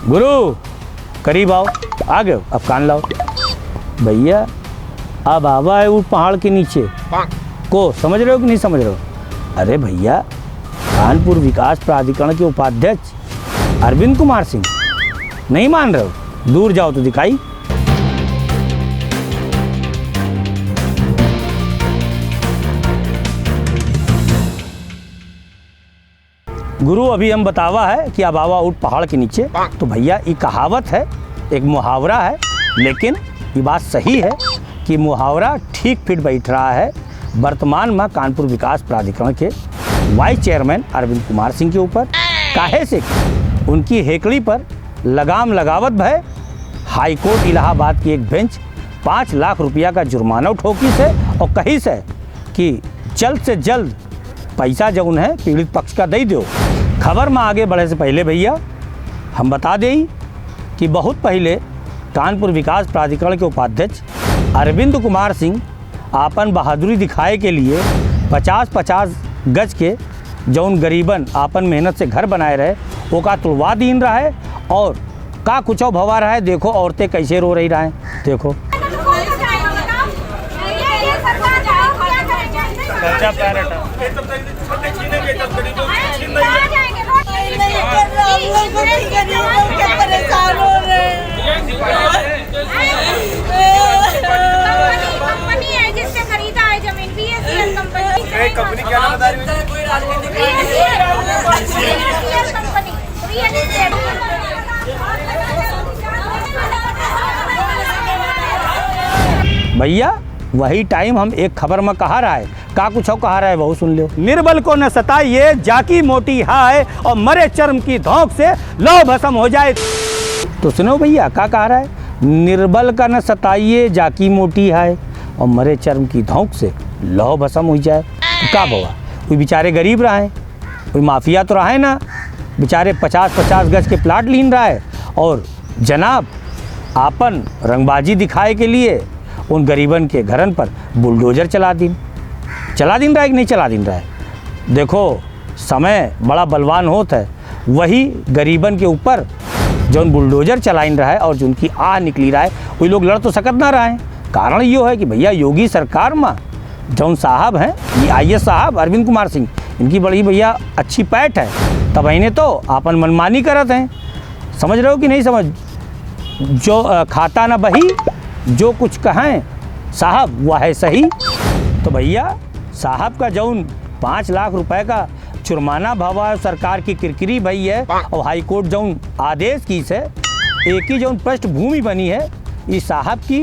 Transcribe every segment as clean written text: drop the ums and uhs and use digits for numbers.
गुरु करीब आओ, आ गए हो, अब कान लाओ। भैया अब बाबा है वो पहाड़ के नीचे को, समझ रहे हो कि नहीं समझ रहे हो? अरे भैया कानपुर विकास प्राधिकरण के उपाध्यक्ष अरविंद कुमार सिंह, नहीं मान रहे हो? दूर जाओ तो दिखाई। गुरु अभी हम बतावा है कि अब आवा उठ पहाड़ के नीचे। तो भैया ये कहावत है, एक मुहावरा है, लेकिन ये बात सही है कि मुहावरा ठीक फिट बैठ रहा है वर्तमान में कानपुर विकास प्राधिकरण के वाइस चेयरमैन अरविंद कुमार सिंह के ऊपर। काहे से उनकी हेकड़ी पर लगाम लगावत भय हाईकोर्ट इलाहाबाद की एक बेंच 5 लाख रुपया का जुर्माना ठोकी से और कही से कि जल्द से जल्द पैसा जो है पीड़ित पक्ष का दे दो। खबर में आगे बढ़े से पहले भैया हम बता दें कि बहुत पहले कानपुर विकास प्राधिकरण के उपाध्यक्ष अरविंद कुमार सिंह आपन बहादुरी दिखाए के लिए 50-50 गज के जौन गरीबन आपन मेहनत से घर बनाए रहे वो का तुड़वा दीन रहा है और का कुछ भवा रहा है। देखो औरतें कैसे रो रही रहा है, देखो कंपनी क्या नाम बता रही भैया वही टाइम हम एक खबर में कहा रहा है, का कुछ कहा रहा है वो सुन लो। निर्बल को न सताइए जाकी मोटी हाय और मरे चर्म की धौंक से लौ भस्म हो जाए। तो सुनो भैया का कहा रहा है, निर्बल का न सताइए जाकी मोटी हाय और मरे चर्म की धौंक से लौ भस्म हो जाए। तो का बोला कोई बेचारे गरीब रहा है, कोई माफिया तो रहा है ना, बेचारे 50-50 गज के प्लाट लीन रहा है और जनाब आपन रंगबाजी दिखाए के लिए उन गरीबन के घरन पर बुलडोजर चला दिन रहा है कि नहीं चला दिन रहा है। देखो समय बड़ा बलवान होता है, वही गरीबन के ऊपर जो बुलडोजर चलाइन रहा है और जिनकी आह निकली रहा है वही लोग लड़ तो सकत ना रहा है। कारण ये है कि भैया योगी सरकार में जौन साहब हैं ये IAS साहब अरविंद कुमार सिंह, इनकी बड़ी भैया अच्छी पैठ है, तब इन्हें तो आपन मनमानी करत हैं। समझ रहे हो कि नहीं समझ? जो खाता ना बही जो कुछ कहें साहब वह है सही। तो भैया साहब का जौन 5 लाख रुपए का जुर्माना भवा सरकार की किरकिरी भई है और हाईकोर्ट जौन आदेश की से एक ही जौन पृष्ठभूमि बनी है इस साहब की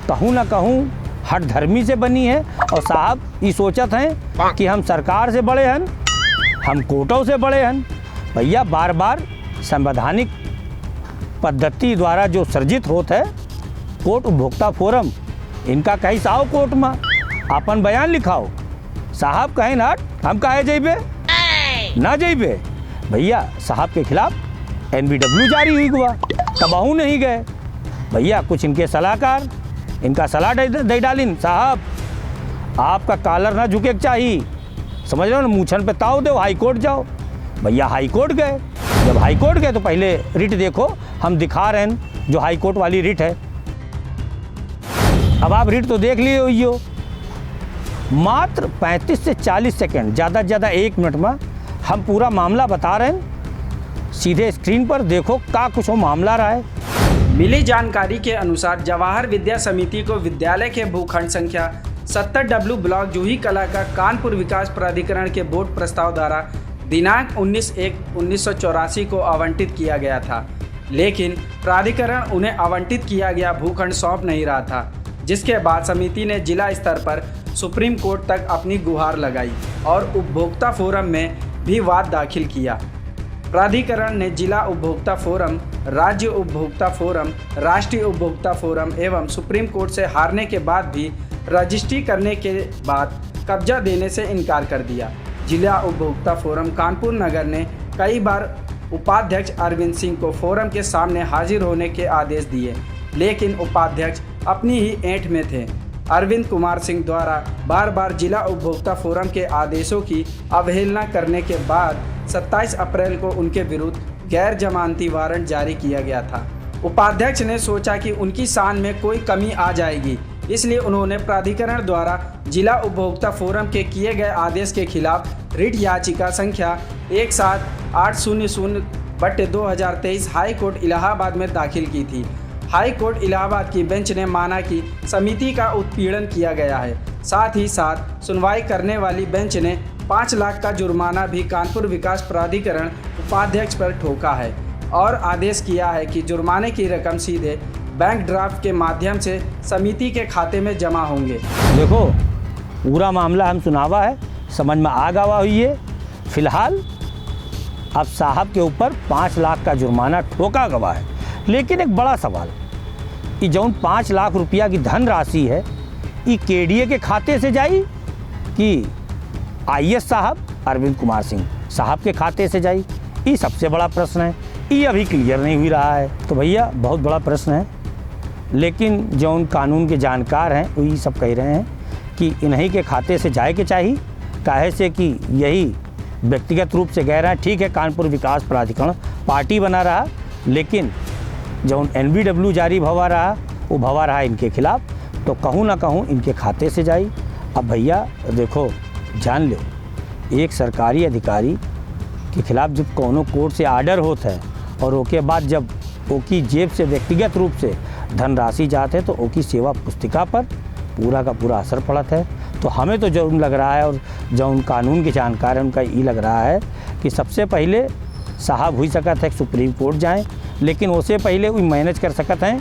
कहूँ ना कहूँ हट धर्मी से बनी है। और साहब ये सोचत हैं कि हम सरकार से बड़े हैं, हम कोर्टों से बड़े हैं। भैया बार बार संवैधानिक पद्धति द्वारा जो सर्जित होता है कोर्ट उपभोक्ता फोरम, इनका कहीं साओ कोर्ट में अपन बयान लिखाओ। साहब कहें ना हम काहे जइबे ना जइबे। भैया साहब के खिलाफ NBW जारी हुई हुआ तबाहू नहीं गए। भैया कुछ इनके सलाहकार इनका सलाह दे डालिन, साहब आपका कॉलर ना झुके चाहिए, समझ रहे हो ना, मूछन पे ताव दो, हाईकोर्ट जाओ। भैया हाईकोर्ट गए, जब हाईकोर्ट गए तो पहले रिट देखो, हम दिखा रहे हैं जो हाईकोर्ट वाली रिट है। अब आप रिट तो देख लिए हुई हो, मात्र 35 से 40 सेकंड, ज़्यादा से ज़्यादा 1 मिनट में हम पूरा मामला बता रहे हैं। सीधे स्क्रीन पर देखो का कुछ वो मामला रहा है। मिली जानकारी के अनुसार जवाहर विद्या समिति को विद्यालय के भूखंड संख्या 70W ब्लॉक जूही कला का कानपुर विकास प्राधिकरण के बोर्ड प्रस्ताव द्वारा दिनांक 19/1/1984 को आवंटित किया गया था, लेकिन प्राधिकरण उन्हें आवंटित किया गया भूखंड सौंप नहीं रहा था, जिसके बाद समिति ने जिला स्तर पर सुप्रीम कोर्ट तक अपनी गुहार लगाई और उपभोक्ता फोरम में भी वाद दाखिल किया। प्राधिकरण ने जिला उपभोक्ता फोरम, राज्य उपभोक्ता फोरम, राष्ट्रीय उपभोक्ता फोरम एवं सुप्रीम कोर्ट से हारने के बाद भी रजिस्ट्री करने के बाद कब्जा देने से इनकार कर दिया। जिला उपभोक्ता फोरम कानपुर नगर ने कई बार उपाध्यक्ष अरविंद सिंह को फोरम के सामने हाजिर होने के आदेश दिए, लेकिन उपाध्यक्ष अपनी ही ऐंठ में थे। अरविंद कुमार सिंह द्वारा बार बार जिला उपभोक्ता फोरम के आदेशों की अवहेलना करने के बाद 27 अप्रैल को उनके विरुद्ध गैर जमानती वारंट जारी किया गया था। उपाध्यक्ष ने सोचा कि उनकी शान में कोई कमी आ जाएगी, इसलिए उन्होंने प्राधिकरण द्वारा जिला उपभोक्ता फोरम के किए गए आदेश के खिलाफ रिट याचिका संख्या 17800/2023 हाई कोर्ट इलाहाबाद में दाखिल की थी। हाई कोर्ट इलाहाबाद की बेंच ने माना कि समिति का उत्पीड़न किया गया है। साथ ही साथ सुनवाई करने वाली बेंच ने 5 लाख का जुर्माना भी कानपुर विकास प्राधिकरण उपाध्यक्ष पर ठोका है और आदेश किया है कि जुर्माने की रकम सीधे बैंक ड्राफ्ट के माध्यम से समिति के खाते में जमा होंगे। देखो, पूरा मामला हम सुनावा है, समझ में आ गवा हुई है। फिलहाल अब साहब के ऊपर 5 लाख का जुर्माना ठोका गवा है। लेकिन एक बड़ा सवाल कि जौन 5 लाख रुपया की धनराशि है, ये केडीए के खाते से जाई कि आईएएस साहब अरविंद कुमार सिंह साहब के खाते से जाई? ये सबसे बड़ा प्रश्न है। ये अभी क्लियर नहीं हुई रहा है। तो भैया बहुत बड़ा प्रश्न है। लेकिन जो उन कानून के जानकार हैं वो ये सब कह रहे हैं कि इन्हीं के खाते से जाए के चाहिए, काहे से कि यही व्यक्तिगत रूप से कह रहे हैं। ठीक है, कानपुर विकास प्राधिकरण पार्टी बना रहा, लेकिन जो NBW जारी भवा रहा वो भवा रहा इनके खिलाफ, तो कहूँ ना कहूँ इनके खाते से जाई। अब भैया देखो, जान लो, एक सरकारी अधिकारी के खिलाफ जब कोनो कोर्ट से आर्डर होता है और उसके बाद जब ओकी जेब से व्यक्तिगत रूप से धनराशि जाते हैं तो ओकी सेवा पुस्तिका पर पूरा का पूरा असर पड़ता है। तो हमें तो जो लग रहा है और जो उन कानून के जानकार हैं उनका ये लग रहा है कि सबसे पहले साहब हुई सकत है सुप्रीम कोर्ट जाएं, लेकिन उससे पहले वो मैनेज कर सकते हैं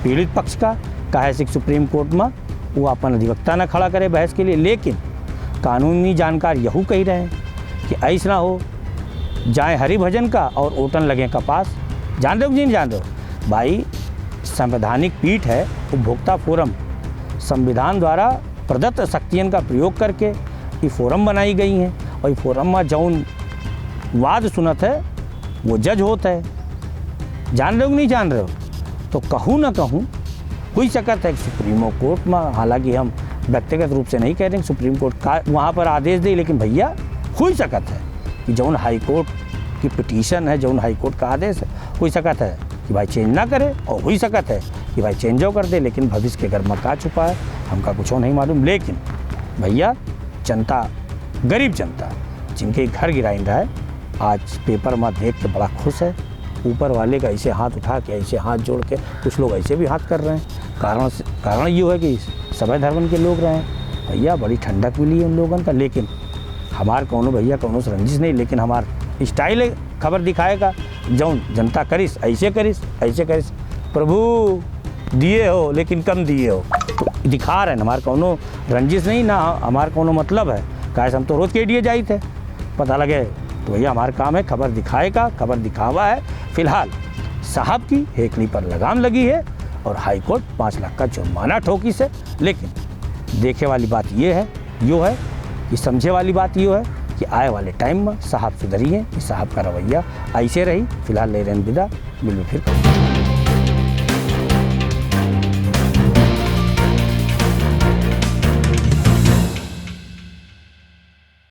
पीड़ित पक्ष का, काहे से सुप्रीम कोर्ट में वो अपन अधिवक्ता न खड़ा करे बहस के लिए। लेकिन कानूनी जानकार यहू कह रहे हैं कि ऐसा ना हो जाए हरिभजन का और ओटन लगे कपास। जान रहे हो जी, जान रहे हो भाई, संवैधानिक पीठ है उपभोक्ता फोरम, संविधान द्वारा प्रदत्त शक्तियों का प्रयोग करके ये फोरम बनाई गई हैं और ये फोरम में जौन वाद सुनत है वो जज होता है। जान रहे हो नहीं जान रहे हो? तो कहूँ ना कहूँ हुई सकत है सुप्रीमो कोर्ट में, हालांकि हम व्यक्तिगत रूप से नहीं कह रहे हैं सुप्रीम कोर्ट का वहाँ पर आदेश दे, लेकिन भैया हुई सकत है कि जौन हाई कोर्ट की पिटीशन है, जौन हाई कोर्ट का आदेश है, हुई सकत है कि भाई चेंज ना करे और हुई सकत है कि भाई चेंजो कर दे। लेकिन भविष्य के घर में का छुपा है हमका कुछ नहीं मालूम। लेकिन भैया जनता, गरीब जनता जिनके घर गिराइन रहा है, आज पेपर में देख के बड़ा खुश है। ऊपर वाले का ऐसे हाथ उठा के, ऐसे हाथ जोड़ के, कुछ लोग ऐसे भी हाथ कर रहे हैं। कारण ये है कि सभा धर्म के लोग रहे हैं भैया, बड़ी ठंडक मिली है उन लोगों का। लेकिन हमार कौनो भैया कौनो से रंजिश नहीं, लेकिन हमार स्टाइल है खबर दिखाएगा, जौन जनता करिस ऐसे करिस ऐसे करिस। प्रभु दिए हो लेकिन कम दिए हो, तो दिखा रहे हैं। हमार कौनो रंजिश नहीं ना, हमार कौनो मतलब है, कैसे हम तो रोज़ के लिए जाए थे, पता लगे तो भैया हमारा काम है खबर दिखाएगा, खबर दिखावा है। फिलहाल साहब की हेकली पर लगाम लगी है और हाई कोर्ट 5 लाख का जुर्माना ठोकी से। लेकिन देखे वाली बात ये है, कि समझे वाली बात ये है कि आए वाले टाइम में साहब सुधरी है कि साहब का रवैया ऐसे रही। फिलहाल ले रहे हैं विदा, मिलूँ फिर।